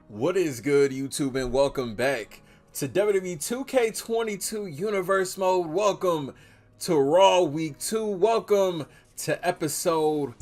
What is good, YouTube, and welcome back to WWE 2K22 Universe Mode. Welcome to Raw Week 2. Welcome to episode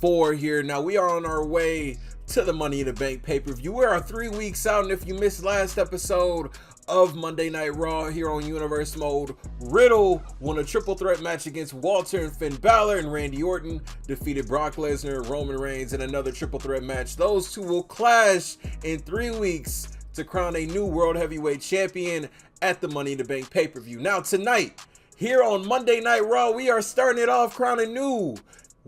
4 here. Now, we are on our way to the Money in the Bank pay-per-view. We are 3 weeks out, and if you missed last episode of Monday Night Raw here on Universe Mode, Riddle won a triple threat match against Walter and Finn Balor, and Randy Orton defeated Brock Lesnar, Roman Reigns in another triple threat match. Those two will clash in 3 weeks to crown a new World Heavyweight Champion at the Money in the Bank pay-per-view. Now tonight, here on Monday Night Raw, we are starting it off crowning new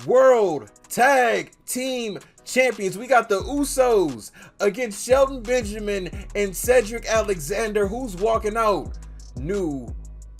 World Tag Team Champions. We got the Usos against Shelton Benjamin and Cedric Alexander, who's walking out new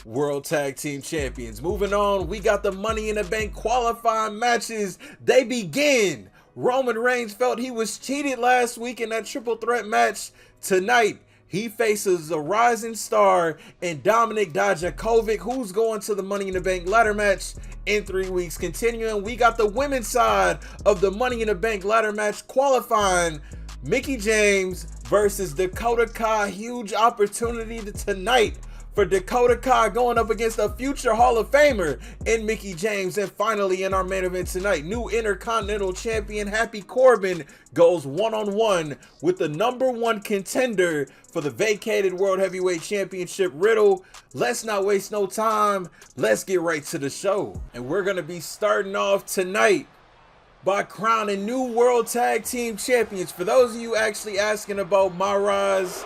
World Tag Team Champions. Moving on, we got the Money in the Bank qualifying matches. They begin. Roman Reigns felt he was cheated last week in that triple threat match. Tonight, he faces a rising star in Dominic Dijakovic, who's going to the Money in the Bank ladder match in 3 weeks. Continuing, we got the women's side of the Money in the Bank ladder match qualifying. Mickie James versus Dakota Kai. Huge opportunity tonight for Dakota Kai going up against a future Hall of Famer in Mickie James. And finally, in our main event tonight, new Intercontinental Champion Happy Corbin goes one-on-one with the #1 contender for the vacated World Heavyweight Championship, Riddle. Let's not waste no time. Let's get right to the show. And we're going to be starting off tonight by crowning new World Tag Team Champions. For those of you actually asking about my rise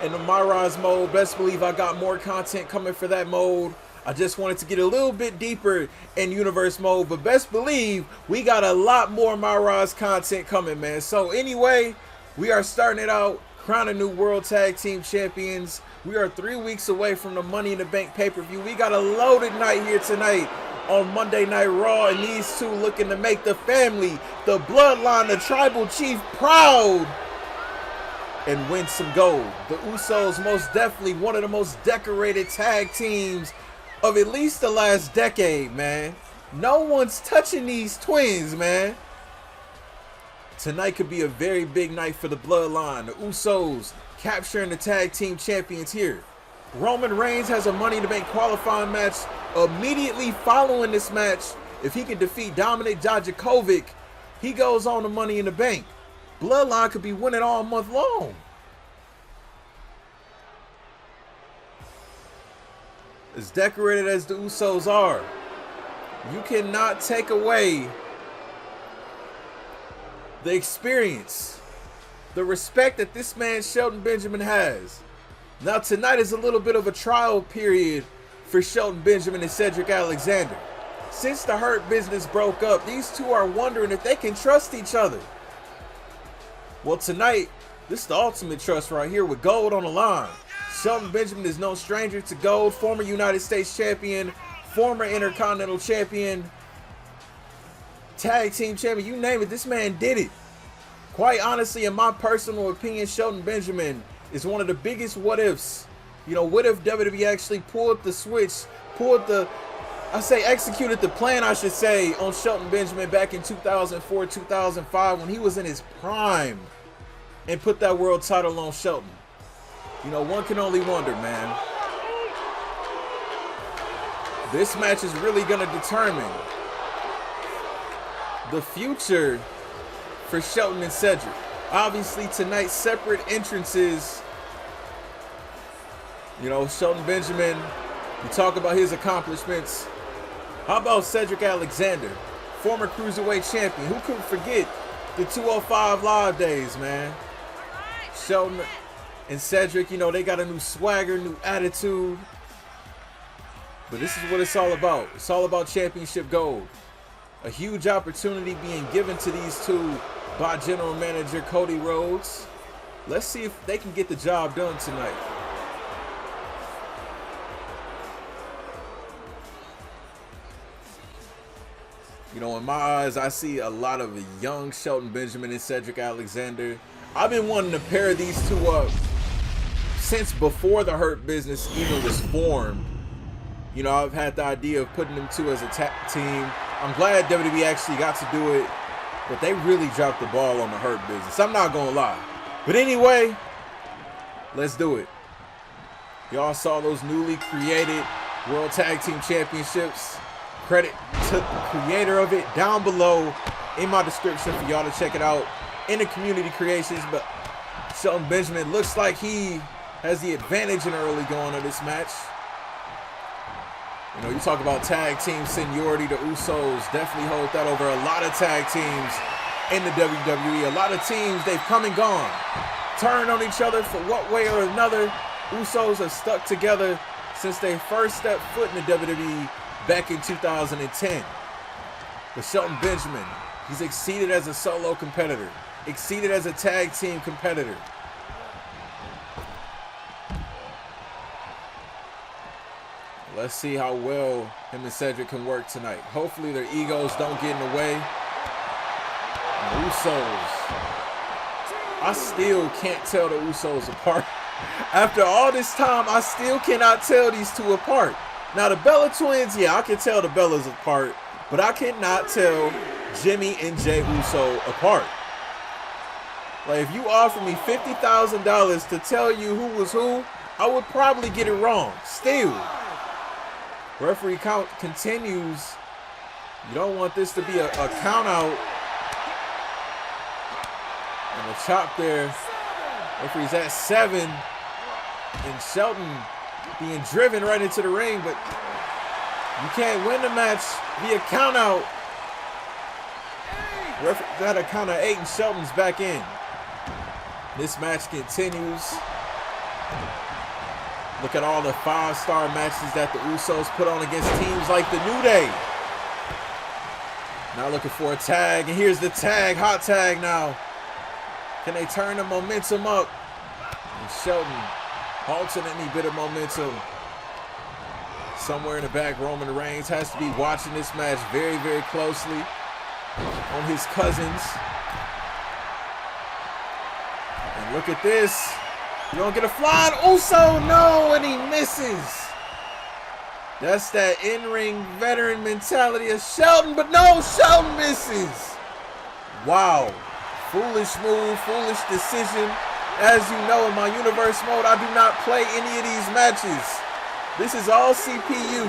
in the My Rise mode, best believe I got more content coming for that mode. I just wanted to get a little bit deeper in Universe mode, but best believe we got a lot more My Rise content coming, man. So anyway, we are starting it out, crowning new World Tag Team Champions. We are 3 weeks away from the Money in the Bank pay-per-view. We got a loaded night here tonight on Monday Night Raw, and these two looking to make the family, the Bloodline, the Tribal Chief proud and win some gold. The Usos, most definitely one of the most decorated tag teams of at least the last decade, man. No one's touching these twins, man. Tonight could be a very big night for the Bloodline. The Usos capturing the tag team champions here. Roman Reigns has a Money in the Bank qualifying match immediately following this match. If he can defeat Dominic Dijakovic, he goes on to Money in the Bank. Bloodline could be winning all month long. As decorated as the Usos are, you cannot take away the experience, the respect that this man Shelton Benjamin has. Now tonight is a little bit of a trial period for Shelton Benjamin and Cedric Alexander. Since the Hurt Business broke up, these two are wondering if they can trust each other. Well, tonight, this is the ultimate trust right here with gold on the line. Shelton Benjamin is no stranger to gold, former United States champion, former Intercontinental champion, tag team champion, you name it, this man did it. Quite honestly, in my personal opinion, Shelton Benjamin is one of the biggest what-ifs. You know, what if WWE actually pulled the switch, executed the plan, I should say, on Shelton Benjamin back in 2004, 2005 when he was in his prime and put that world title on Shelton. You know, one can only wonder, man. This match is really going to determine the future for Shelton and Cedric. Obviously, tonight, separate entrances. You know, Shelton Benjamin, you talk about his accomplishments. How about Cedric Alexander, former Cruiserweight champion? Who could forget the 205 Live days, man? Shelton and Cedric, you know, they got a new swagger, new attitude. But this is what it's all about. It's all about championship gold. A huge opportunity being given to these two by General Manager Cody Rhodes. Let's see if they can get the job done tonight. You know, in my eyes, I see a lot of young Shelton Benjamin and Cedric Alexander. I've been wanting to pair these two up since before the Hurt Business even was formed. You know, I've had the idea of putting them two as a tag team. I'm glad WWE actually got to do it, but they really dropped the ball on the Hurt Business. I'm not gonna lie. But anyway, let's do it. Y'all saw those newly created World Tag Team Championships. Credit to the creator of it down below in my description for y'all to check it out in the community creations. But Shelton Benjamin looks like he has the advantage in the early going of this match. You know, you talk about tag team seniority, the Usos definitely hold that over a lot of tag teams in the WWE. A lot of teams, they've come and gone, turned on each other for what way or another. Usos have stuck together since they first stepped foot in the WWE back in 2010. But Shelton Benjamin, he's exceeded as a solo competitor, exceeded as a tag team competitor. Let's see how well him and Cedric can work tonight. Hopefully their egos don't get in the way. The Usos, I still can't tell the Usos apart. After all this time, I still cannot tell these two apart. Now the Bella twins, yeah, I can tell the Bellas apart, but I cannot tell Jimmy and Jey Uso apart. Like, if you offer me $50,000 to tell you who was who, I would probably get it wrong. Still, referee count continues. You don't want this to be a count out. And a chop there. Referee's at 7. And Shelton being driven right into the ring, but you can't win the match via count out. Referee got a count of 8 and Shelton's back in. This match continues. Look at all the 5-star matches that the Usos put on against teams like the New Day. Now looking for a tag, and here's the tag, hot tag now. Can they turn the momentum up? And Shelton halting any bit of momentum. Somewhere in the back, Roman Reigns has to be watching this match very, very closely on his cousins. And look at this. You don't get a flying Uso, no, and he misses. That's that in-ring veteran mentality of Shelton, but no, Shelton misses. Wow. Foolish move, foolish decision. As you know, in my universe mode, I do not play any of these matches. This is all CPU.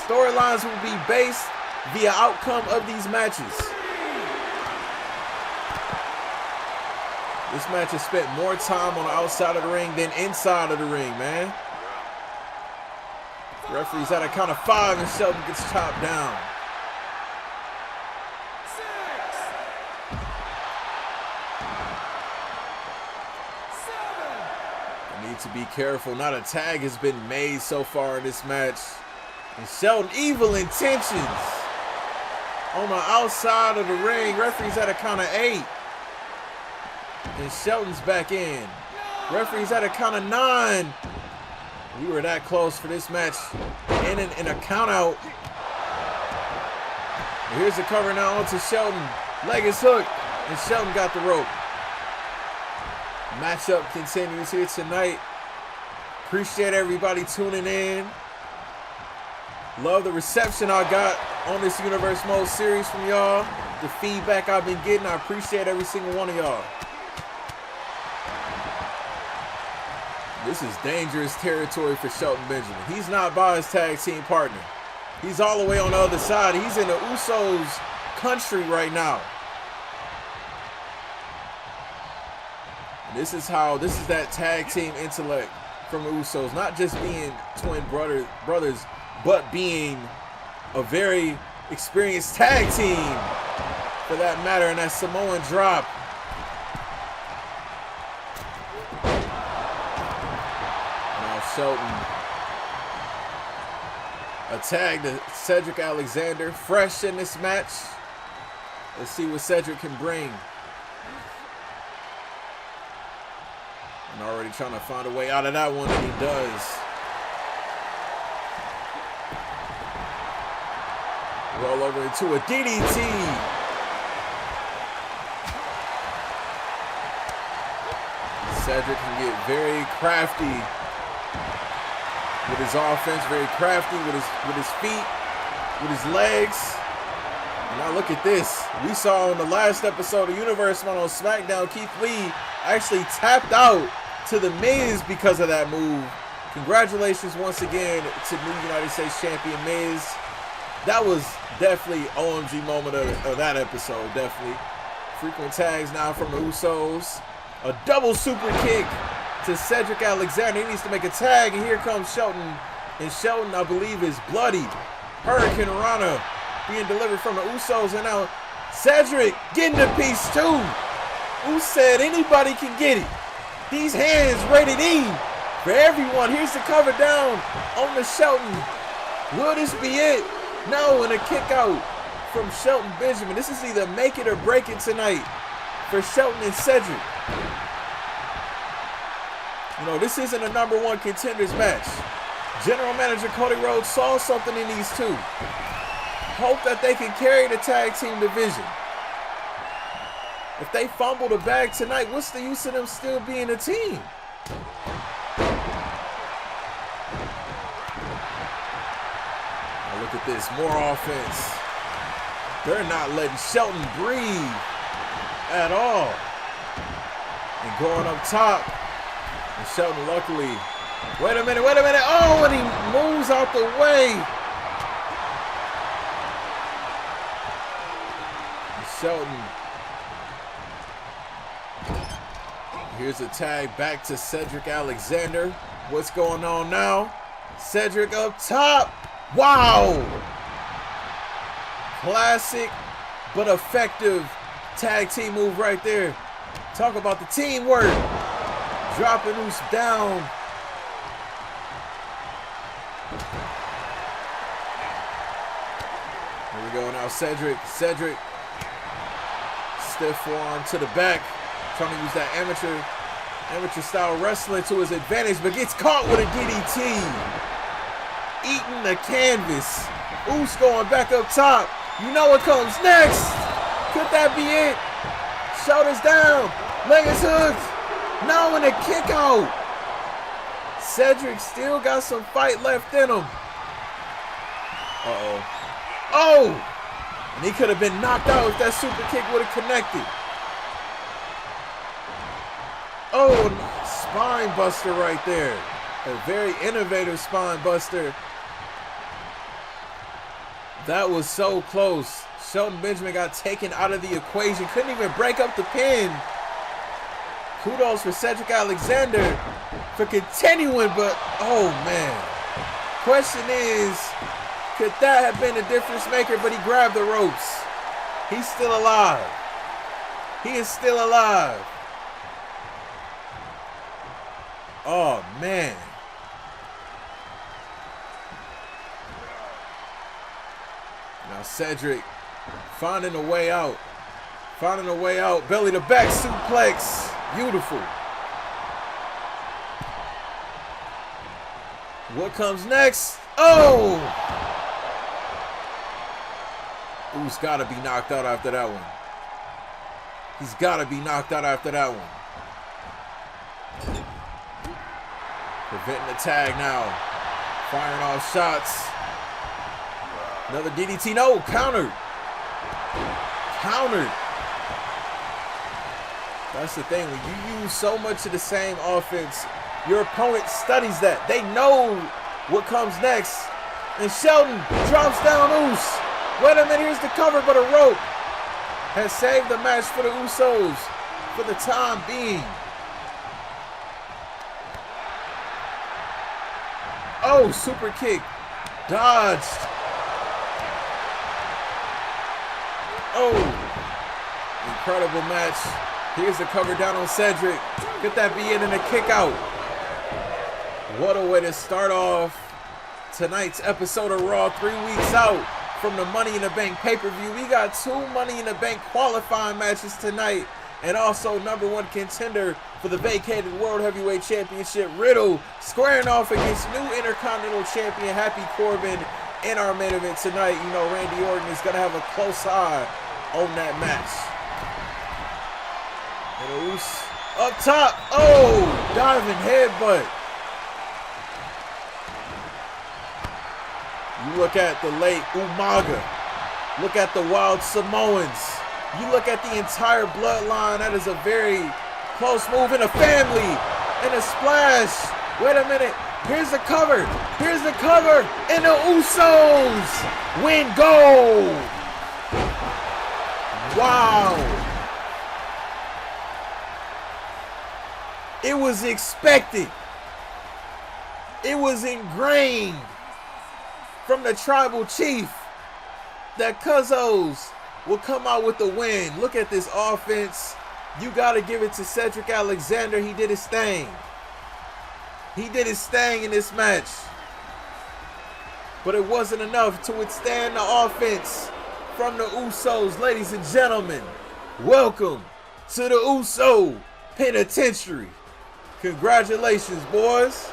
Storylines will be based via outcome of these matches. This match has spent more time on the outside of the ring than inside of the ring, man. The referee's at a count of 5 and Shelton gets chopped down. 6, 7. I need to be careful. Not a tag has been made so far in this match. And Shelton, evil intentions. On the outside of the ring, referee's at a count of 8. And Shelton's back in. Referee's at a count of 9. We were that close for this match. In a count out. And here's the cover now onto Shelton. Leg is hooked. And Shelton got the rope. Matchup continues here tonight. Appreciate everybody tuning in. Love the reception I got on this Universe Mode series from y'all. The feedback I've been getting, I appreciate every single one of y'all. This is dangerous territory for Shelton Benjamin. He's not by his tag team partner. He's all the way on the other side. He's in the Usos country right now. And this is that tag team intellect from the Usos. Not just being twin brothers, but being a very experienced tag team for that matter. And that Samoan drop. Shelton. A tag to Cedric Alexander, fresh in this match. Let's see what Cedric can bring. I'm already trying to find a way out of that one, and he does. Roll over into a DDT. Cedric can get very crafty with his offense, very crafty with his feet, with his legs. And now look at this. We saw on the last episode of Universe Mode on SmackDown, Keith Lee actually tapped out to The Miz because of that move. Congratulations once again to new United States Champion Miz. That was definitely OMG moment of that episode, definitely. Frequent tags now from the Usos. A double super kick to Cedric Alexander. He needs to make a tag, and here comes Shelton. And Shelton, I believe, is bloodied. Hurricane Rana being delivered from the Usos, and now Cedric getting the piece too. Who said anybody can get it? These hands rated E for everyone. Here's the cover down on the Shelton. Will this be it? No, and a kick out from Shelton Benjamin. This is either make it or break it tonight for Shelton and Cedric. You know, this isn't a #1 contenders match. General Manager Cody Rhodes saw something in these two. Hope that they can carry the tag team division. If they fumble the bag tonight, what's the use of them still being a team? Now look at this, more offense. They're not letting Shelton breathe at all. And going up top. And Shelton luckily, wait a minute. Oh, and he moves out the way. And Shelton. Here's a tag back to Cedric Alexander. What's going on now? Cedric up top. Wow. Classic but effective tag team move right there. Talk about the teamwork. Dropping Uso down. Here we go now, Cedric. Stiff forearm to the back. Trying to use that amateur style wrestling to his advantage, but gets caught with a DDT. Eating the canvas. Uso going back up top. You know what comes next. Could that be it? Shoulders down. Leg is hooked. No, and a kick out. Cedric still got some fight left in him. Uh-oh. Oh! And he could have been knocked out if that super kick would have connected. Oh, spine buster right there. A very innovative spine buster. That was so close. Shelton Benjamin got taken out of the equation. Couldn't even break up the pin. Kudos for Cedric Alexander for continuing, but oh man. Question is, could that have been a difference maker? But he grabbed the ropes. He's still alive. He is still alive. Oh man. Now Cedric finding a way out. Belly to back suplex. Beautiful. What comes next? Oh! Uso's got to be knocked out after that one. He's got to be knocked out after that one. Preventing the tag now. Firing off shots. Another DDT. No, countered. That's the thing. When you use so much of the same offense, your opponent studies that. They know what comes next. And Shelton drops down Uso. Wait a minute, here's the cover, but a rope has saved the match for the Usos for the time being. Oh, super kick. Dodged. Oh, incredible match. Here's the cover down on Cedric. Could that be it in a kick out? What a way to start off tonight's episode of Raw, 3 weeks out from the Money in the Bank pay-per-view. We got 2 Money in the Bank qualifying matches tonight, and also #1 contender for the vacated World Heavyweight Championship, Riddle, squaring off against new Intercontinental Champion Happy Corbin in our main event tonight. You know, Randy Orton is going to have a close eye on that match. And Uso up top. Oh, diving headbutt. You look at the late Umaga. Look at the Wild Samoans. You look at the entire bloodline. That is a very Close move in a family. And a splash. Wait a minute. Here's the cover. Here's the cover. And the Usos win gold. Wow. It was expected. It was ingrained from the tribal chief that Cuzos will come out with the win. Look at this offense. You got to give it to Cedric Alexander. He did his thing. He did his thing in this match. But it wasn't enough to withstand the offense from the Usos. Ladies and gentlemen, welcome to the Uso Penitentiary. Congratulations, boys.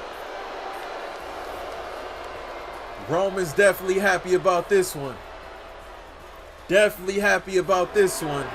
Roman's definitely happy about this one. Definitely happy about this one.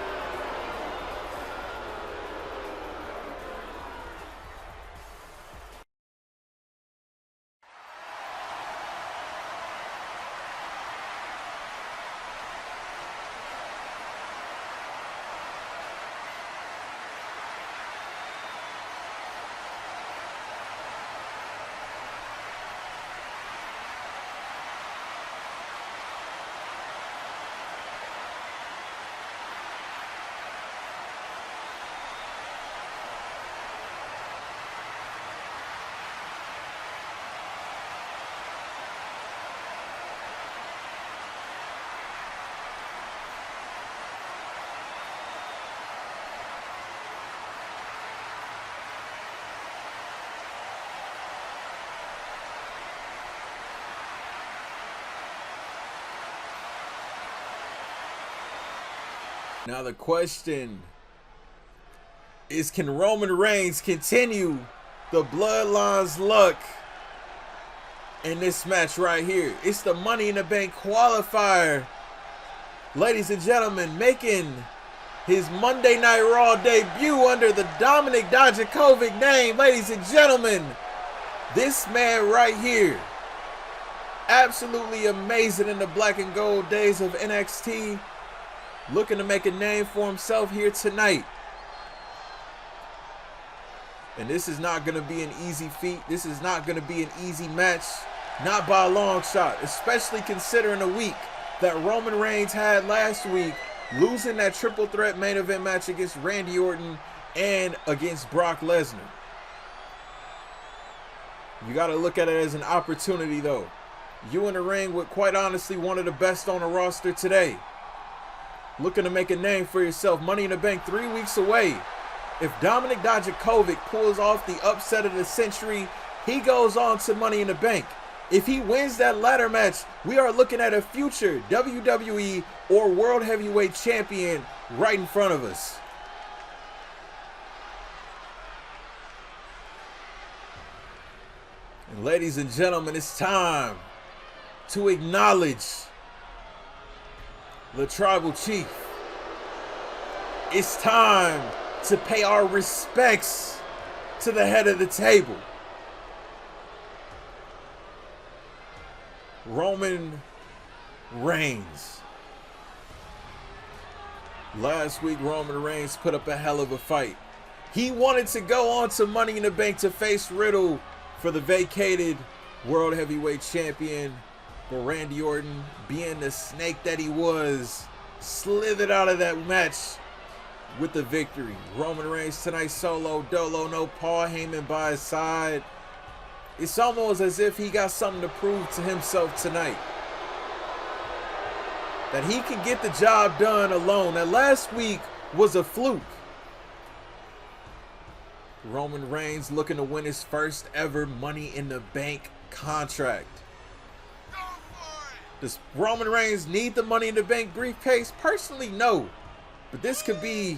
Now the question is, can Roman Reigns continue the Bloodline's luck in this match right here? It's the Money in the Bank qualifier. Ladies and gentlemen, making his Monday Night Raw debut under the Dominik Dijakovic name. Ladies and gentlemen, this man right here, absolutely amazing in the black and gold days of NXT. Looking to make a name for himself here tonight. And this is not going to be an easy feat. This is not going to be an easy match. Not by a long shot. Especially considering the week that Roman Reigns had last week. Losing that triple threat main event match against Randy Orton and against Brock Lesnar. You got to look at it as an opportunity though. You in the ring with, quite honestly, one of the best on the roster today. Looking to make a name for yourself. Money in the Bank 3 weeks away. If Dominik Dijakovic pulls off the upset of the century, he goes on to Money in the Bank. If he wins that ladder match, we are looking at a future WWE or World Heavyweight Champion right in front of us. And ladies and gentlemen, it's time to acknowledge the Tribal Chief. It's time to pay our respects to the head of the table. Roman Reigns. Last week, Roman Reigns put up a hell of a fight. He wanted to go on to Money in the Bank to face Riddle for the vacated World Heavyweight Champion. But Randy Orton, being the snake that he was, slithered out of that match with the victory. Roman Reigns tonight solo dolo, no Paul Heyman by his side. It's almost as if he got something to prove to himself tonight. That he can get the job done alone. That last week was a fluke. Roman Reigns looking to win his first ever Money in the Bank contract. Does Roman Reigns need the Money in the Bank briefcase? Personally, no. But this could be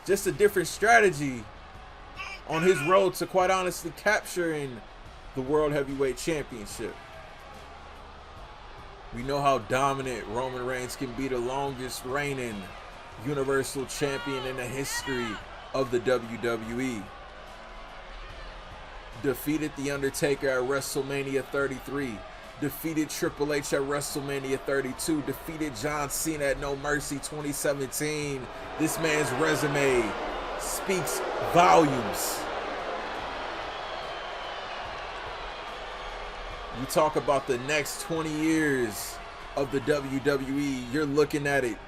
just a different strategy on his road to, quite honestly, capturing the World Heavyweight Championship. We know how dominant Roman Reigns can be, the longest reigning Universal Champion in the history of the WWE. Defeated The Undertaker at WrestleMania 33. Defeated Triple H at WrestleMania 32. Defeated John Cena at No Mercy 2017. This man's resume speaks volumes. You talk about the next 20 years of the WWE, you're looking at it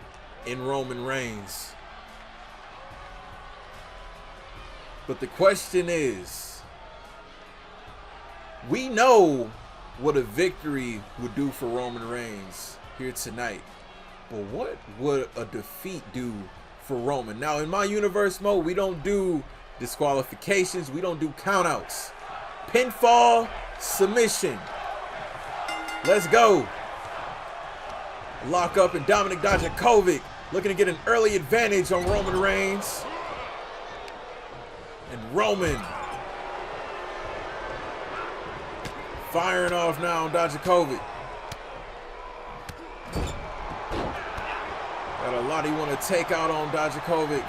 in Roman Reigns. But the question is, we know what a victory would do for Roman Reigns here tonight. But what would a defeat do for Roman? Now, in my universe mode, we don't do disqualifications. We don't do countouts. Pinfall, submission. Let's go. Lock up, and Dominic Dijakovic looking to get an early advantage on Roman Reigns. And Roman firing off now on Dijakovic. Got a lot he want to take out on Dijakovic.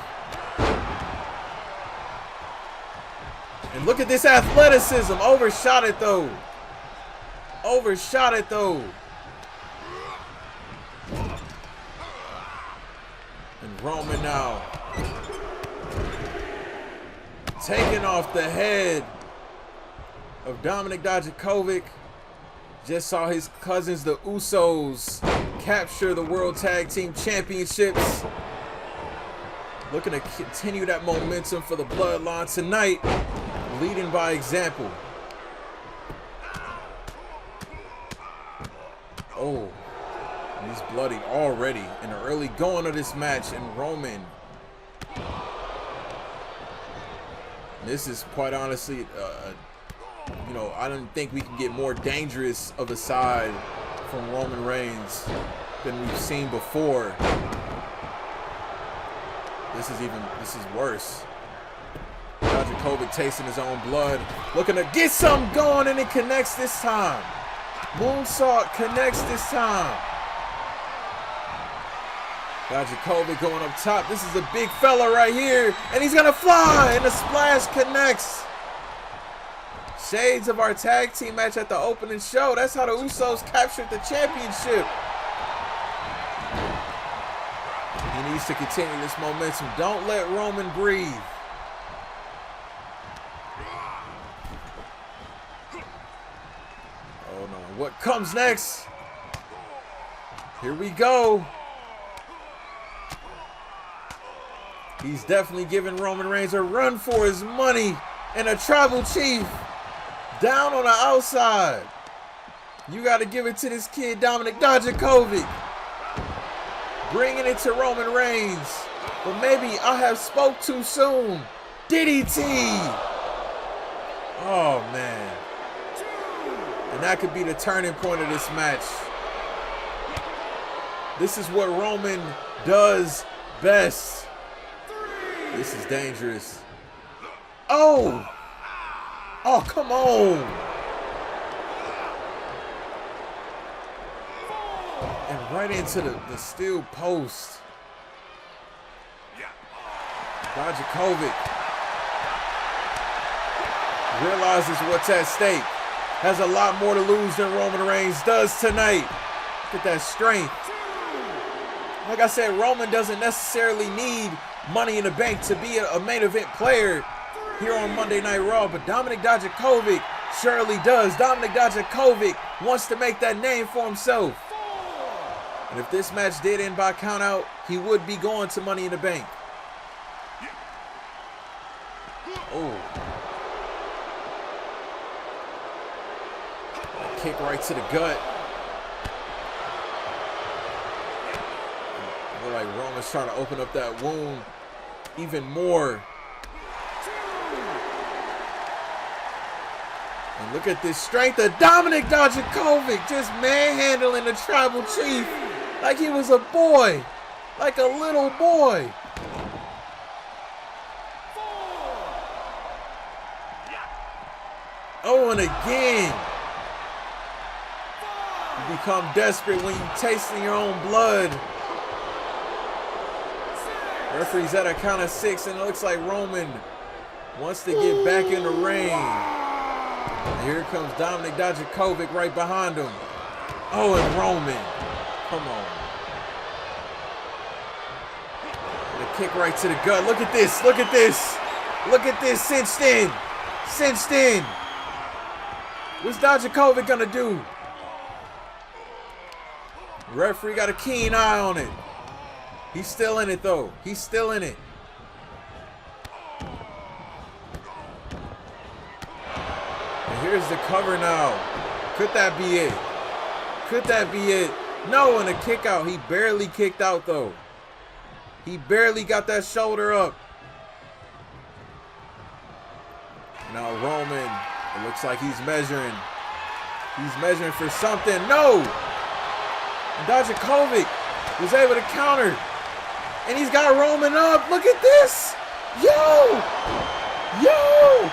And look at this athleticism. Overshot it though. Overshot it though. And Roman now taking off the head of Dominic Dijakovic. Just saw his cousins, the Usos, capture the World Tag Team Championships. Looking to continue that momentum for the Bloodline tonight, leading by example. Oh, he's bloody already in the early going of this match, and Roman. This is quite honestly, you know, I don't think we can get more dangerous of a side from Roman Reigns than we've seen before. This is worse. Dijakovic tasting his own blood, looking to get something going, and it connects this time. Moonsault connects this time. Dijakovic going up top. This is a big fella right here, and he's gonna fly, and the splash connects. Shades of our tag team match at the opening show. That's how the Usos captured the championship. He needs to continue this momentum. Don't let Roman breathe. Oh no, what comes next? Here we go. He's definitely giving Roman Reigns a run for his money, and a tribal chief down on the outside. You got to give it to this kid, Dominic Dijakovic. Bringing it to Roman Reigns. But maybe I have spoke too soon. DDT. Oh, man. And that could be the turning point of this match. This is what Roman does best. This is dangerous. Oh! Oh, come on! And right into the steel post. Dijakovic realizes what's at stake. Has a lot more to lose than Roman Reigns does tonight. Look at that strength. Like I said, Roman doesn't necessarily need Money in the Bank to be a main event player here on Monday Night Raw, but Dominic Dijakovic surely does. Dominic Dijakovic wants to make that name for himself. And if this match did end by countout, he would be going to Money in the Bank. Oh. Kick right to the gut. Look like Roman's trying to open up that wound even more. And look at this strength of Dominic Dijakovic, just manhandling the tribal chief like he was a boy, like a little boy. Oh, and again. You become desperate when you're tasting your own blood. Referee's at a count of 6, and it looks like Roman wants to get back in the ring. And here comes Dominic Dijakovic right behind him. Oh, and Roman. Come on. The Kick right to the gut. Look at this. Look at this. Look at this. Cinched in. Cinched in. What's Dijakovic gonna do? Referee got a keen eye on it. He's still in it though. He's still in it. And here's the cover now. Could that be it? Could that be it? No, and a kick out. He barely kicked out though. He barely got that shoulder up. Now Roman, it looks like he's measuring. He's measuring for something. No! And Dijakovic was able to counter. And he's got Roman up. Look at this. Yo! Yo!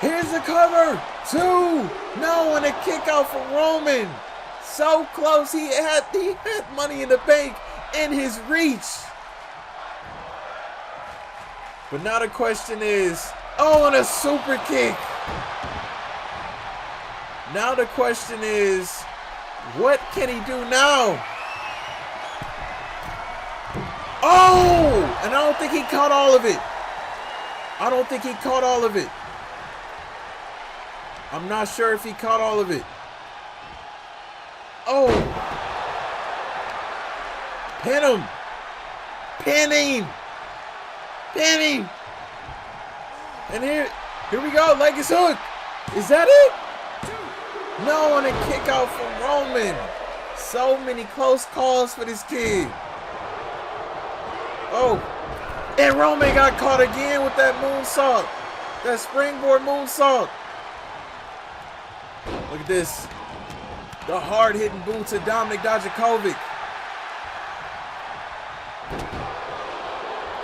Here's the cover. 2. No, and a kick out for Roman. So close. He had Money in the Bank in his reach. But now the question is, oh, and a super kick. Now the question is, what can he do now? Oh, and I don't think he caught all of it. I don't think he caught all of it. I'm not sure if he caught all of it. Oh. Pin him. Pin him. Pin him. And here we go. Legacy hook. Is that it? No, and a kick out from Roman. So many close calls for this kid. Oh. And Roman got caught again with that moonsault. That springboard moonsault. Look at this. The hard-hitting boot to Dominic Dijakovic.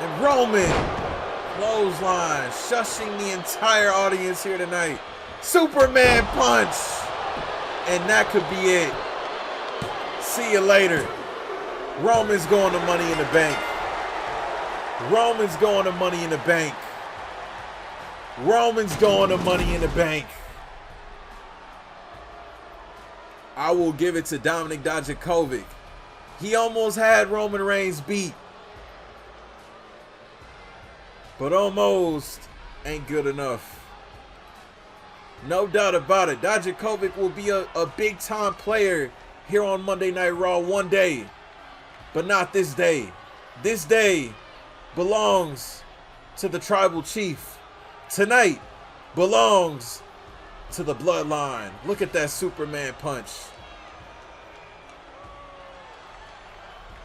And Roman. Clothesline. Shushing the entire audience here tonight. Superman punch. And that could be it. See you later. Roman's going to Money in the Bank. Roman's going to Money in the Bank. Roman's going to Money in the Bank. I will give it to Dominic Dijakovic. He almost had Roman Reigns beat. But almost ain't good enough. No doubt about it. Dijakovic will be a big-time player here on Monday Night Raw one day. But not this day. This day belongs to the Tribal Chief. Tonight belongs to the Bloodline. Look at that Superman punch.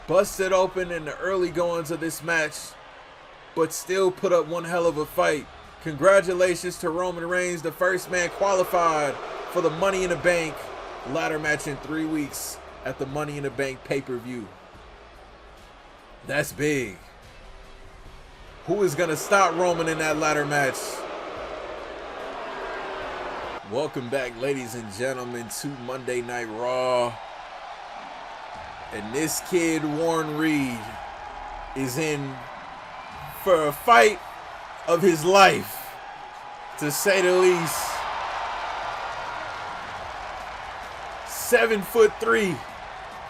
Busted open in the early goings of this match, but still put up one hell of a fight. Congratulations to Roman Reigns, the first man qualified for the Money in the Bank ladder match in 3 weeks at the Money in the Bank pay-per-view. That's big. Who is going to stop Roman in that ladder match? Welcome back, ladies and gentlemen, to Monday Night Raw. And this kid, Warren Reed, is in for a fight of his life, to say the least. 7'3",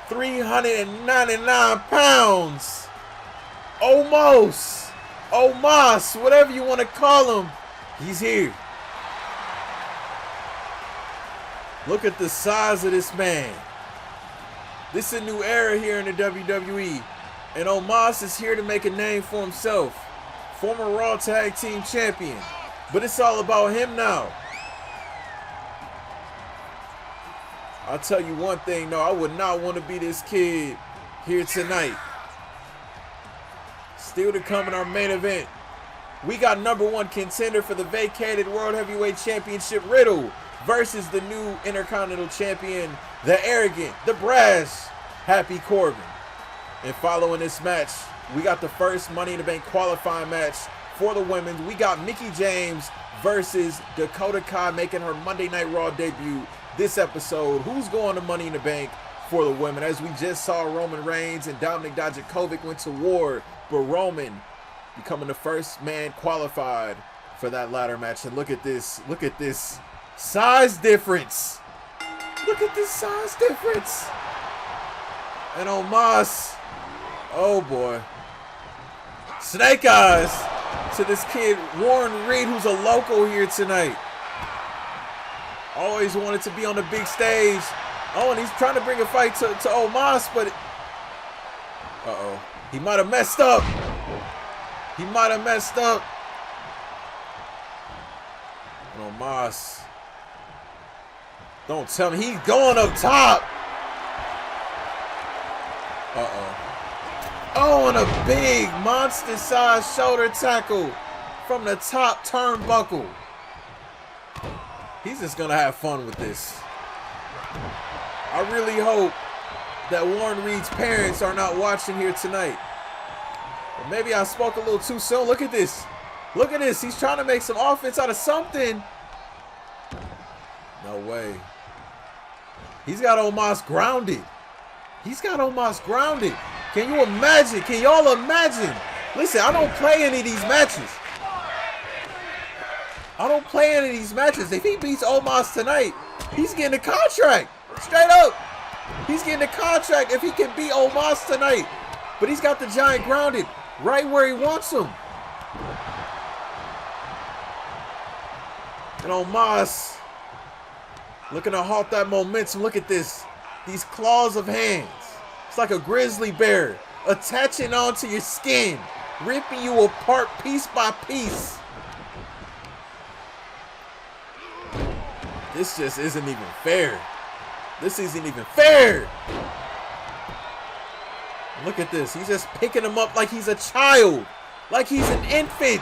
399 pounds. Omos, whatever you want to call him, he's here. Look at the size of this man. This is a new era here in the WWE. And Omos is here to make a name for himself. Former Raw Tag Team Champion. But it's all about him now. I'll tell you one thing, though. I would not want to be this kid here tonight. Still to come in our main event. We got #1 contender for the vacated World Heavyweight Championship, Riddle, versus the new Intercontinental Champion, the arrogant, the brash, Happy Corbin. And following this match, we got the first Money in the Bank qualifying match for the women. We got Mickie James versus Dakota Kai making her Monday Night Raw debut this episode. Who's going to Money in the Bank for the women? As we just saw, Roman Reigns and Dominic Dijakovic went to war, but Roman becoming the first man qualified for that ladder match. And look at this size difference. Look at this size difference. And Omos, oh boy, Snake eyes to this kid, Warren Reed, who's a local here tonight. Always wanted to be on the big stage. Oh, and he's trying to bring a fight to Omos, but... Uh-oh. He might have messed up. He might have messed up. Omos. Don't tell me he's going up top. Uh-oh. Oh, and a big monster-sized shoulder tackle from the top turnbuckle. He's just going to have fun with this. I really hope that Warren Reed's parents are not watching here tonight. Or maybe I spoke a little too soon. Look at this. Look at this. He's trying to make some offense out of something. No way. He's got Omos grounded. He's got Omos grounded. Can you imagine? Can y'all imagine? Listen, I don't play any of these matches. I don't play any of these matches. If he beats Omos tonight, he's getting a contract. Straight up. He's getting a contract if he can beat Omos tonight. But he's got the Giant grounded right where he wants him. And Omos looking to halt that momentum. Look at this. These claws of hands. It's like a grizzly bear attaching onto your skin, ripping you apart piece by piece. This just isn't even fair. This isn't even fair. Look at this. He's just picking him up like he's a child. Like he's an infant.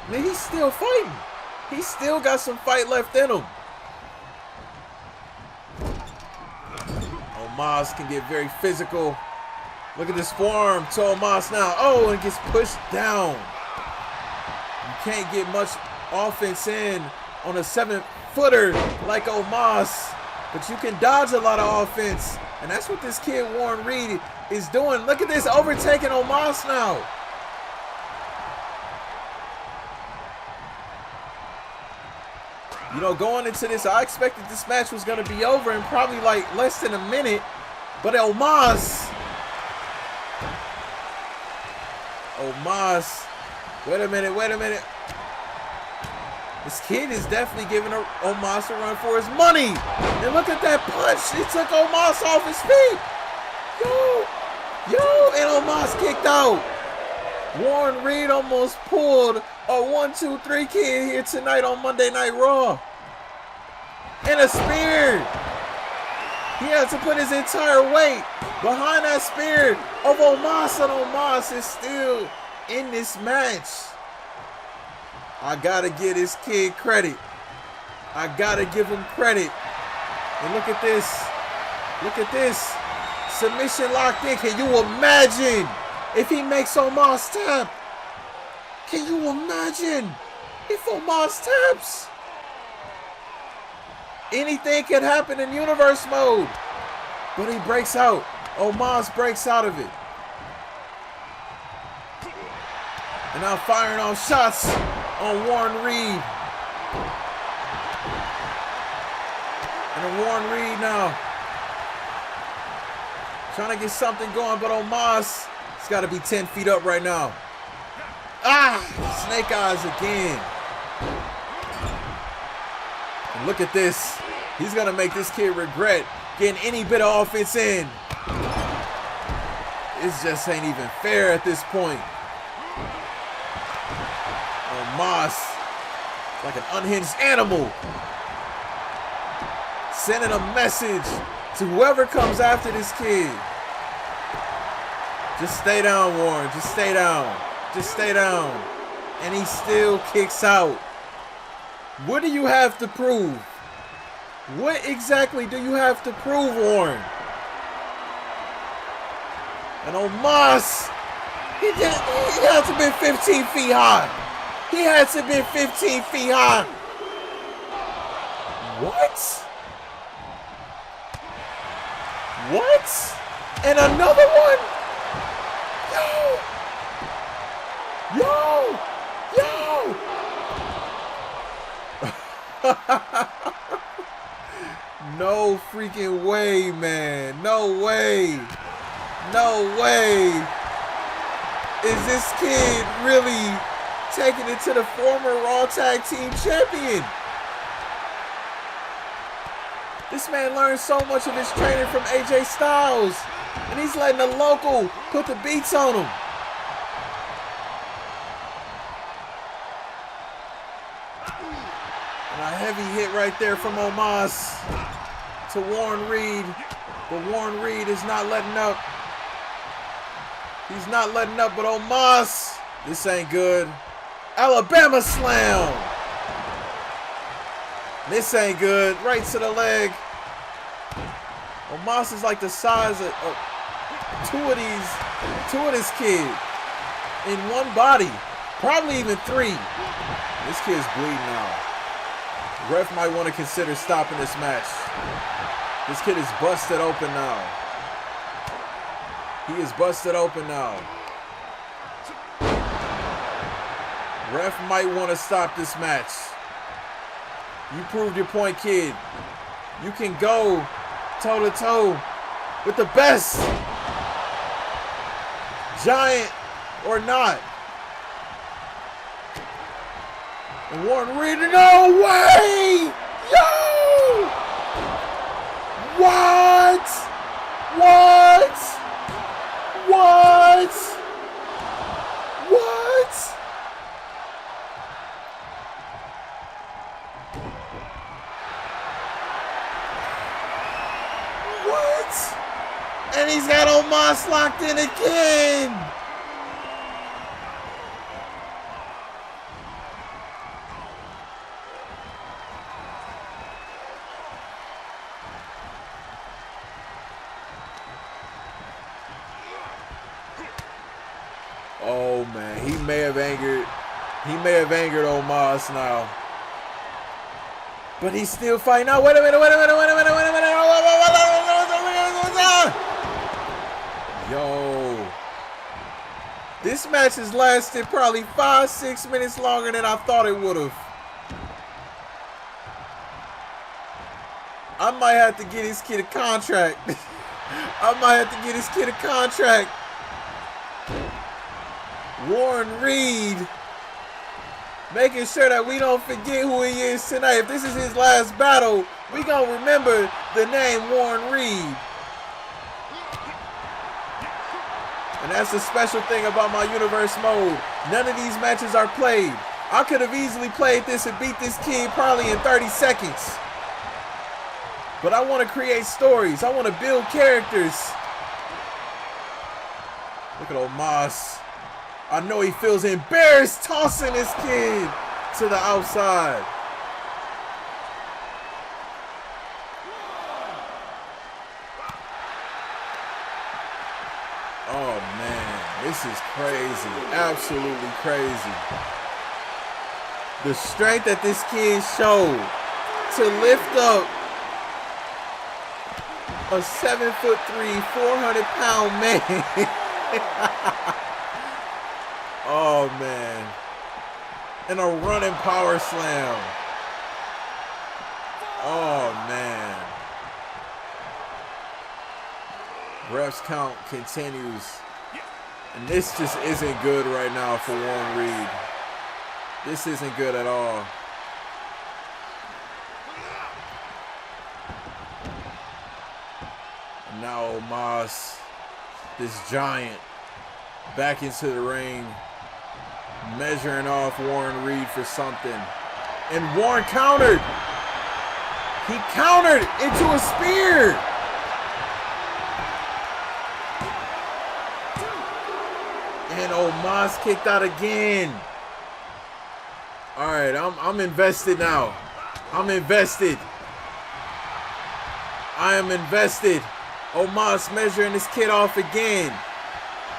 Man, he's still fighting. He's still got some fight left in him. Omos can get very physical. Look at this forearm to Omos now. Oh, and gets pushed down. You can't get much offense in on a 7-footer like Omos, but you can dodge a lot of offense. And that's what this kid Warren Reed is doing. Look at this, overtaking Omos now. You know, going into this, I expected this match was going to be over in probably like less than a minute. But Omos, wait a minute. This kid is definitely giving Omos a run for his money. And look at that punch. It took Omos off his feet. And Omos kicked out. Warren Reed almost pulled a 1-2-3 kid here tonight on Monday Night Raw. And a spear. He had to put his entire weight behind that spear of Omos, and Omos is still in this match. I gotta give this kid credit. I gotta give him credit. And look at this. Look at this. Submission locked in. Can you imagine if he makes Omos tap? Can you imagine if Omos taps? Anything can happen in universe mode. But he breaks out. Omos breaks out of it. And now firing off shots on Warren Reed. And Warren Reed now trying to get something going, but Omos, it's got to be 10 feet up right now. Snake eyes again. And look at this. He's going to make this kid regret getting any bit of offense in. It just ain't even fair at this point. Omos, like an unhinged animal, sending a message to whoever comes after this kid. Just stay down, Warren. Just stay down. Just stay down. And he still kicks out. What do you have to prove? What exactly do you have to prove, Warren? And Omos, he had to be 15 feet high. He had to be 15 feet high. What? What? And another one? No freaking way, man. No way. No way. Is this kid really taking it to the former Raw Tag Team Champion? This man learned so much of his training from AJ Styles, and he's letting the local put the beats on him. And a heavy hit right there from Omos to Warren Reed, but Warren Reed is not letting up. He's not letting up, but Omos, this ain't good. Alabama slam. This ain't good. Right to the leg. Omos is like the size of two of this kid in one body. Probably even three. This kid's bleeding now. Ref might want to consider stopping this match. This kid is busted open now. He is busted open now. Ref might want to stop this match. You proved your point, kid. You can go toe-to-toe with the best. Giant or not. And Warren Reed, no way! Yo! What? What? What? What? And he's got Omos locked in again. Oh man, he may have angered Omos now. But he's still fighting. Now, wait a minute. Yo. This match has lasted probably 5-6 minutes longer than I thought it would have. I might have to get this kid a contract. Warren Reed making sure that we don't forget who he is tonight. If this is his last battle, we gonna remember the name Warren Reed. And that's the special thing about my universe mode. None of these matches are played. I could have easily played this and beat this kid probably in 30 seconds. But I want to create stories. I want to build characters. Look at Omos. I know he feels embarrassed tossing this kid to the outside. Oh man, this is crazy. Absolutely crazy. The strength that this kid showed to lift up a 7'3", 400-pound man. Oh man. And a running power slam. Oh man. Ref's count continues. And this just isn't good right now for Warren Reed. This isn't good at all. And now Omos, this giant, back into the ring, measuring off Warren Reed for something. And Warren countered. He countered into a spear. And Omos kicked out again. All right, I'm invested now. I'm invested. I am invested. Omos measuring this kid off again.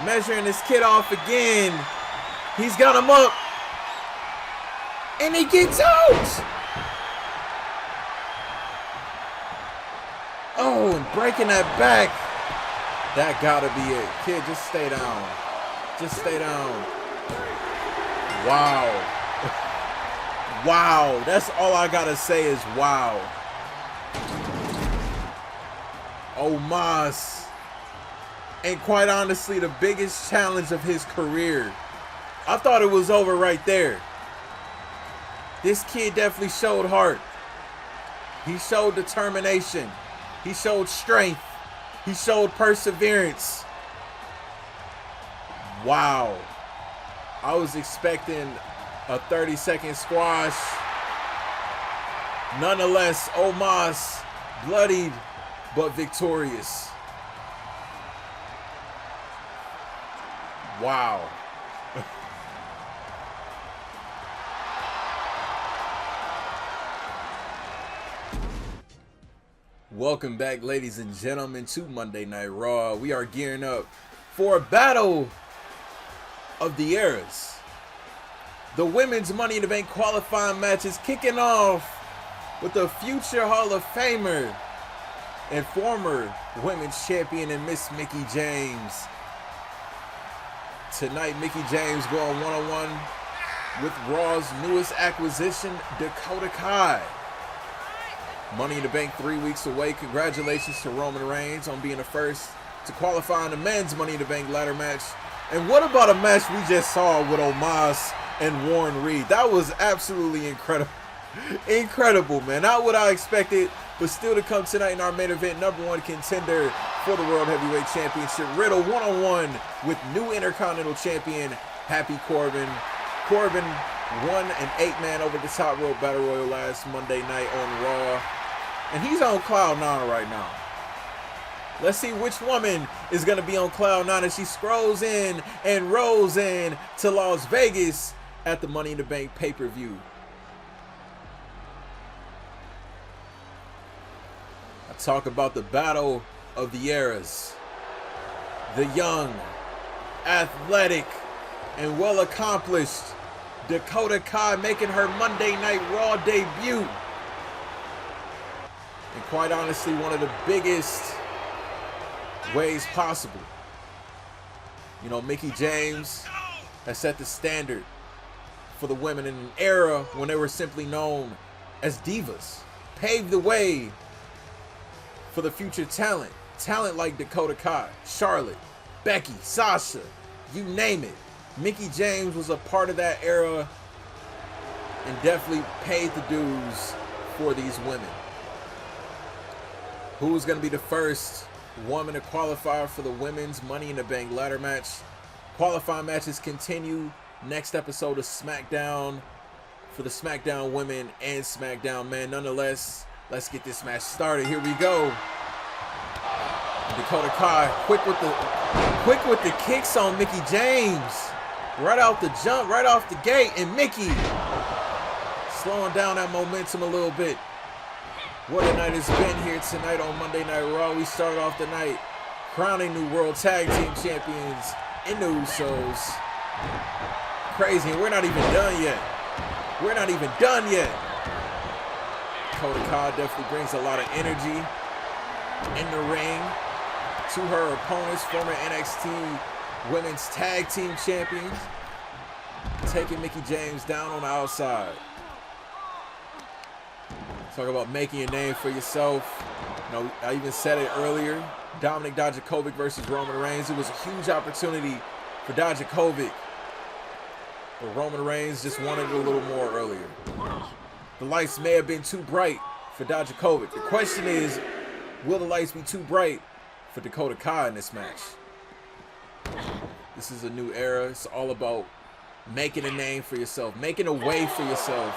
Measuring this kid off again. He's got him up. And he gets out. Oh, and breaking that back. That gotta be it. Kid, just stay down. Just stay down. Wow. Wow. That's all I gotta say is wow. Omos and quite honestly, the biggest challenge of his career. I thought it was over right there. This kid definitely showed heart. He showed determination. He showed strength. He showed perseverance. Wow. I was expecting a 30-second squash. Nonetheless, Omos bloodied but victorious. Wow. Welcome back, ladies and gentlemen, to Monday Night Raw. We are gearing up for a battle of the eras. The women's Money in the Bank qualifying match is kicking off with the future Hall of Famer and former women's champion and Miss Mickie James. Tonight, Mickie James going one-on-one with Raw's newest acquisition, Dakota Kai. Money in the Bank 3 weeks away. Congratulations to Roman Reigns on being the first to qualify in the men's Money in the Bank ladder match. And what about a match we just saw with Omos and Warren Reed? That was absolutely incredible. Incredible, man. Not what I expected, but still to come tonight in our main event, #1 contender for the World Heavyweight Championship. Riddle one-on-one with new Intercontinental Champion, Happy Corbin. Corbin won an 8-man over the top rope battle royal last Monday night on Raw. And he's on cloud 9 right now. Let's see which woman is going to be on cloud 9 as she scrolls in and rolls in to Las Vegas at the Money in the Bank pay-per-view. I talk about the battle of the eras. The young, athletic, and well-accomplished Dakota Kai making her Monday Night Raw debut. And quite honestly, one of the biggest ways possible. You know, Mickie James has set the standard for the women in an era when they were simply known as divas. Paved the way for the future talent. Talent like Dakota Kai, Charlotte, Becky, Sasha, you name it. Mickie James was a part of that era and definitely paid the dues for these women. Who's going to be the first woman to qualify for the women's Money in the Bank ladder match? Qualifying matches continue. Next episode of SmackDown for the SmackDown women and SmackDown men. Nonetheless, let's get this match started. Here we go. Dakota Kai quick with the kicks on Mickie James. Right out the jump, right off the gate, and Mickie slowing down that momentum a little bit. What a night it's been here tonight on Monday Night Raw. We started off the night crowning new World Tag Team Champions in the Usos. Crazy, and we're not even done yet. We're not even done yet. Dakota Kai definitely brings a lot of energy in the ring to her opponents, former NXT Women's Tag Team Champions, taking Mickie James down on the outside. Talk about making a name for yourself. You know, I even said it earlier. Dominik Dijakovic versus Roman Reigns. It was a huge opportunity for Dijakovic, but Roman Reigns just wanted it a little more earlier. The lights may have been too bright for Dijakovic. The question is, will the lights be too bright for Dakota Kai in this match? This is a new era. It's all about making a name for yourself, making a way for yourself.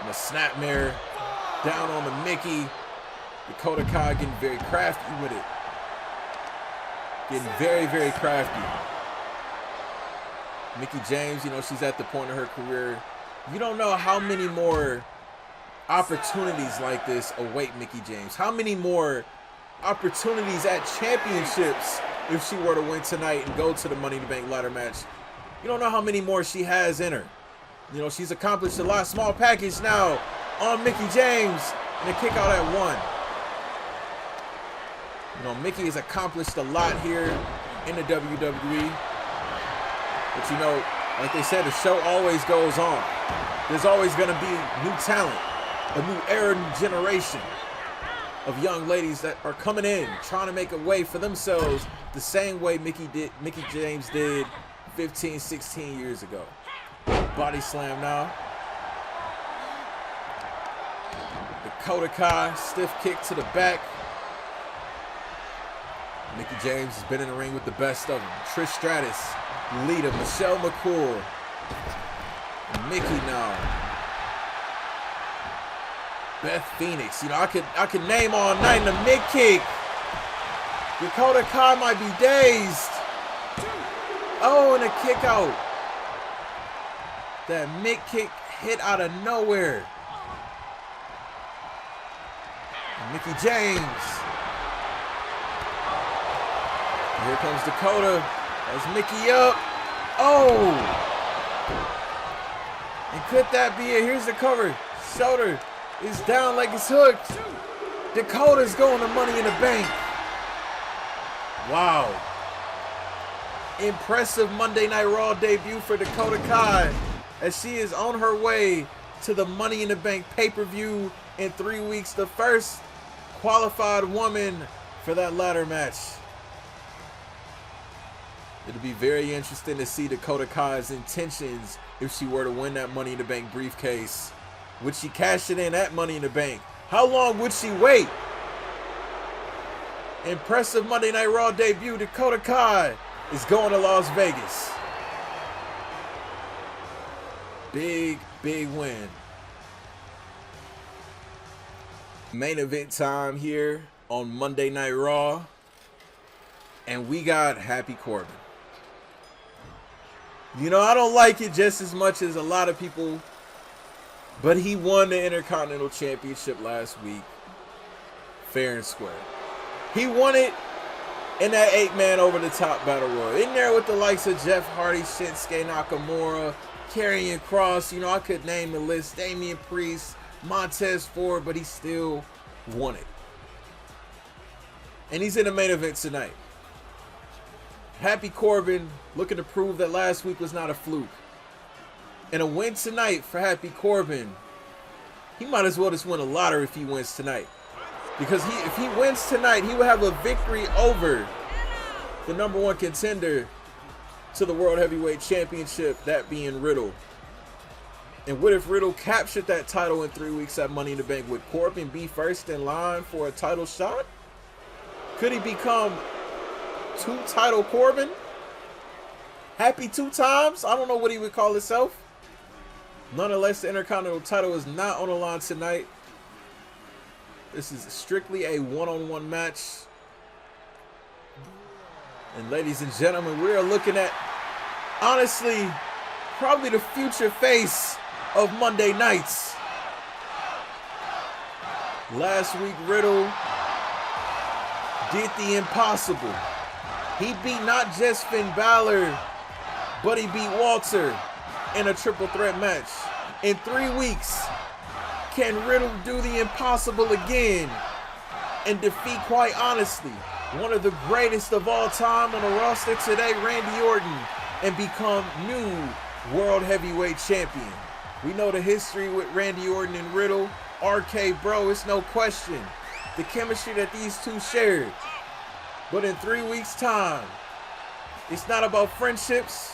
And a snapmare down on the Mickie. Dakota Kai getting very crafty with it. Getting very, very crafty. Mickie James, you know, she's at the point of her career. You don't know how many more opportunities like this await Mickie James. How many more opportunities at championships if she were to win tonight and go to the Money in the Bank ladder match. You don't know how many more she has in her. You know, she's accomplished a lot. Small package now on Mickie James and a kick out at 1. You know, Mickie has accomplished a lot here in the WWE. But you know, like they said, the show always goes on. There's always going to be new talent, a new era, new generation. of young ladies that are coming in, trying to make a way for themselves the same way Mickie James did 15, 16 years ago. Body slam now. Dakota Kai, stiff kick to the back. Mickie James has been in the ring with the best of them. Trish Stratus, Lita, Michelle McCool, and Mickie now. Beth Phoenix. You know, I could name all night in the mid kick. Dakota Kai might be dazed. Oh, and a kick out. That mid kick hit out of nowhere. And Mickie James. Here comes Dakota. That's Mickie up. Oh! And could that be it? Here's the cover. Shoulder is down like it's hooked. Dakota's going to Money in the Bank. Wow. Impressive Monday Night Raw debut for Dakota Kai as she is on her way to the Money in the Bank pay-per-view in 3 weeks. The first qualified woman for that ladder match. It'll be very interesting to see Dakota Kai's intentions if she were to win that Money in the Bank briefcase. Would she cash it in at Money in the Bank? How long would she wait? Impressive Monday Night Raw debut. Dakota Kai is going to Las Vegas. Big, big win. Main event time here on Monday Night Raw. And we got Happy Corbin. You know, I don't like it just as much as a lot of people, but he won the Intercontinental Championship last week, fair and square. He won it in that 8-man over-the-top battle royal. In there with the likes of Jeff Hardy, Shinsuke Nakamura, Karrion Kross. You know, I could name the list. Damian Priest, Montez Ford, but he still won it. And he's in the main event tonight. Happy Corbin looking to prove that last week was not a fluke. And a win tonight for Happy Corbin. He might as well just win a lottery if he wins tonight. Because if he wins tonight, he will have a victory over the #1 contender to the World Heavyweight Championship, that being Riddle. And what if Riddle captured that title in 3 weeks at Money in the Bank? Would Corbin be first in line for a title shot? Could he become two-title Corbin? Happy 2 times? I don't know what he would call himself. Nonetheless, the Intercontinental title is not on the line tonight. This is strictly a one-on-one match. And ladies and gentlemen, we are looking at, honestly, probably the future face of Monday nights. Last week, Riddle did the impossible. He beat not just Finn Balor, but he beat Walter in a triple threat match. In 3 weeks, can Riddle do the impossible again and defeat, quite honestly, one of the greatest of all time on the roster today, Randy Orton, and become new World Heavyweight Champion? We know the history with Randy Orton and Riddle. RK Bro, it's no question. The chemistry that these two shared. But in 3 weeks' time, it's not about friendships.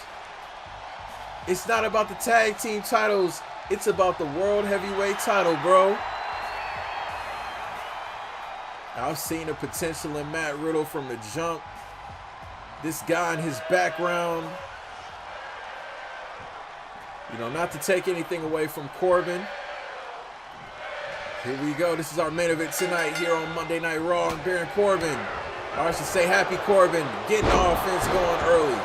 It's not about the tag team titles. It's about the World Heavyweight title, bro. I've seen the potential in Matt Riddle from the jump. This guy and his background. You know, not to take anything away from Corbin. Here we go. This is our main event tonight here on Monday Night Raw. And Baron Corbin, or I should say Happy Corbin, getting offense going early.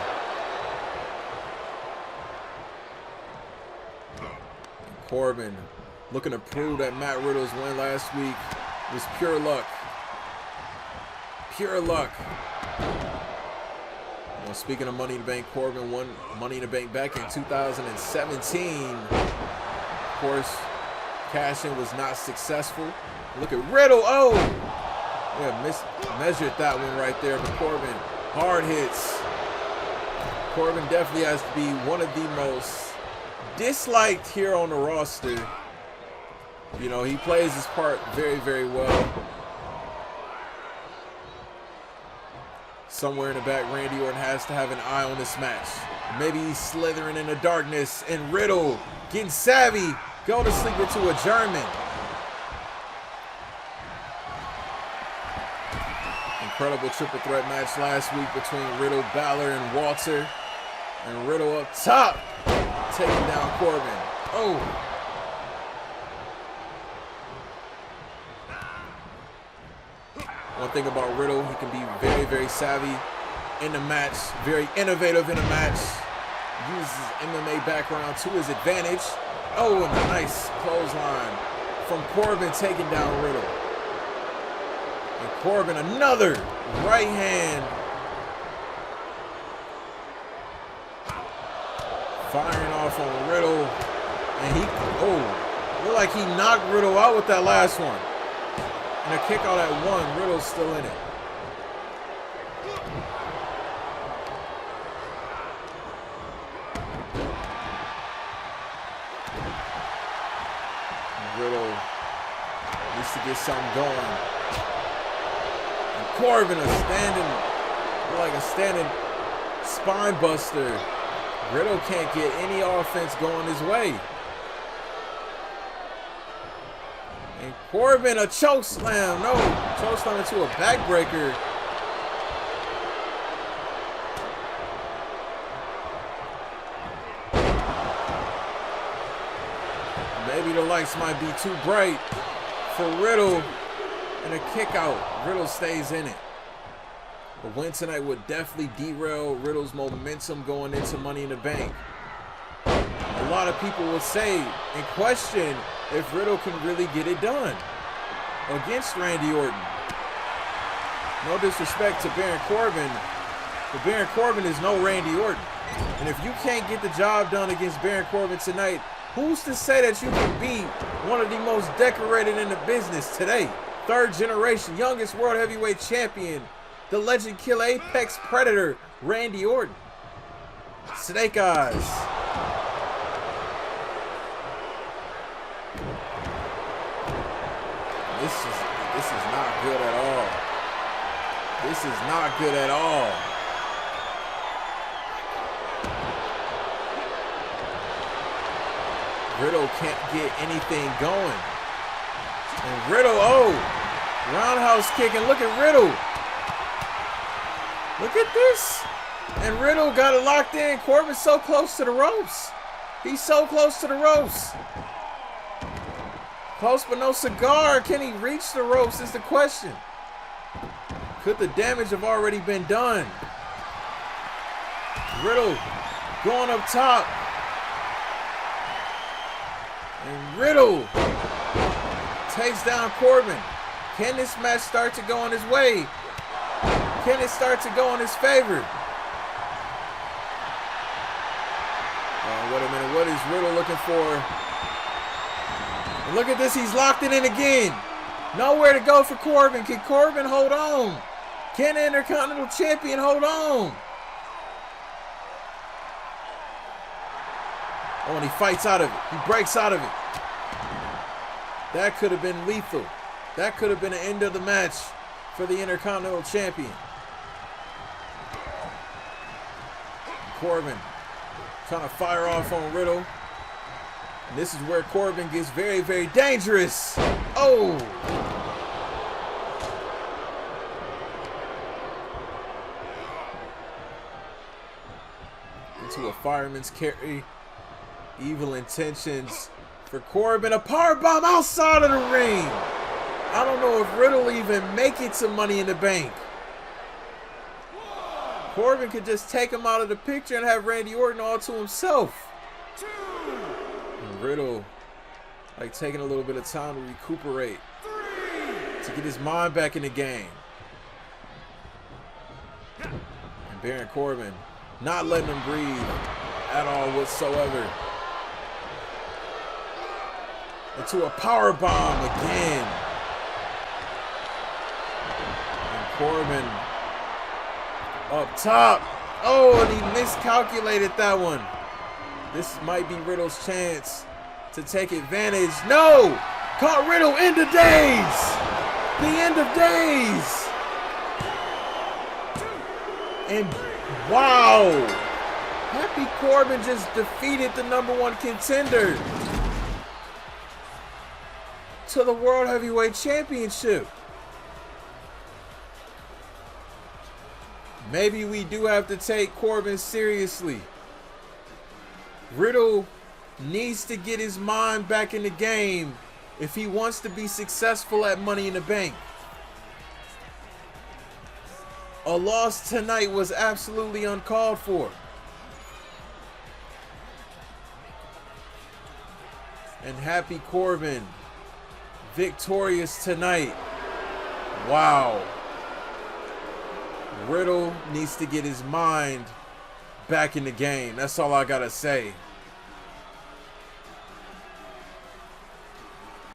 And Corbin looking to prove that Matt Riddle's win last week was pure luck. Pure luck. You know, speaking of Money in the Bank, Corbin won Money in the Bank back in 2017. Of course, cash-in was not successful. Look at Riddle. Oh! Yeah, measured that one right there. But Corbin, hard hits. Corbin definitely has to be one of the most disliked here on the roster. You know, he plays his part very, very well. Somewhere in the back, Randy Orton has to have an eye on this match. Maybe he's slithering in the darkness, and Riddle getting savvy, going to sleep into a German. Incredible triple threat match last week between Riddle, Balor, and Walter. And Riddle up top, taking down Corbin. Oh. One thing about Riddle, he can be very, very savvy in the match, very innovative in the match. Uses his MMA background to his advantage. Oh, and a nice clothesline from Corbin taking down Riddle. And Corbin, another right hand. Firing off on Riddle. And he, looked like he knocked Riddle out with that last one. And a kick out at one, Riddle's still in it. Riddle needs to get something going. And Corbin like a standing spine buster. Riddle can't get any offense going his way. And Corbin, a choke slam. No, choke slam into a backbreaker. Maybe the lights might be too bright for Riddle. And a kick out. Riddle stays in it. A win tonight would definitely derail Riddle's momentum going into Money in the Bank. A lot of people would say and question if Riddle can really get it done against Randy Orton. No disrespect to Baron Corbin, but Baron Corbin is no Randy Orton. And if you can't get the job done against Baron Corbin tonight, who's to say that you can beat one of the most decorated in the business today? Third generation, youngest world heavyweight champion, the legend kill apex predator, Randy Orton. Snake eyes. This is not good at all. This is not good at all. Riddle can't get anything going. And Riddle, roundhouse kick, and look at Riddle. Look at this. And Riddle got it locked in. Corbin's so close to the ropes. He's so close to the ropes. Close but no cigar. Can he reach the ropes is the question. Could the damage have already been done? Riddle going up top. And Riddle takes down Corbin. Can this match start to go in his way? Can it start to go in his favor? Wait a minute. What is Riddle looking for? And look at this. He's locked it in again. Nowhere to go for Corbin. Can Corbin hold on? Can the Intercontinental Champion hold on? Oh, and he fights out of it. He breaks out of it. That could have been lethal. That could have been the end of the match for the Intercontinental Champion. Corbin trying to fire off on Riddle. And this is where Corbin gets very, very dangerous. Oh! Into a fireman's carry. Evil intentions for Corbin. A powerbomb outside of the ring. I don't know if Riddle even make it to Money in the Bank. Corbin could just take him out of the picture and have Randy Orton all to himself. And Riddle, like, taking a little bit of time to recuperate, to get his mind back in the game. And Baron Corbin not letting him breathe at all whatsoever. Into a power bomb again. And Corbin up top. Oh, and he miscalculated that one. This might be Riddle's chance to take advantage. No! Caught Riddle. End of days. The end of days. And wow, Happy Corbin just defeated the #1 contender to the World Heavyweight Championship. Maybe we do have to take Corbin seriously. Riddle needs to get his mind back in the game if he wants to be successful at Money in the Bank. A loss tonight was absolutely uncalled for. And Happy Corbin victorious tonight. Wow. Riddle needs to get his mind back in the game. That's all I gotta say.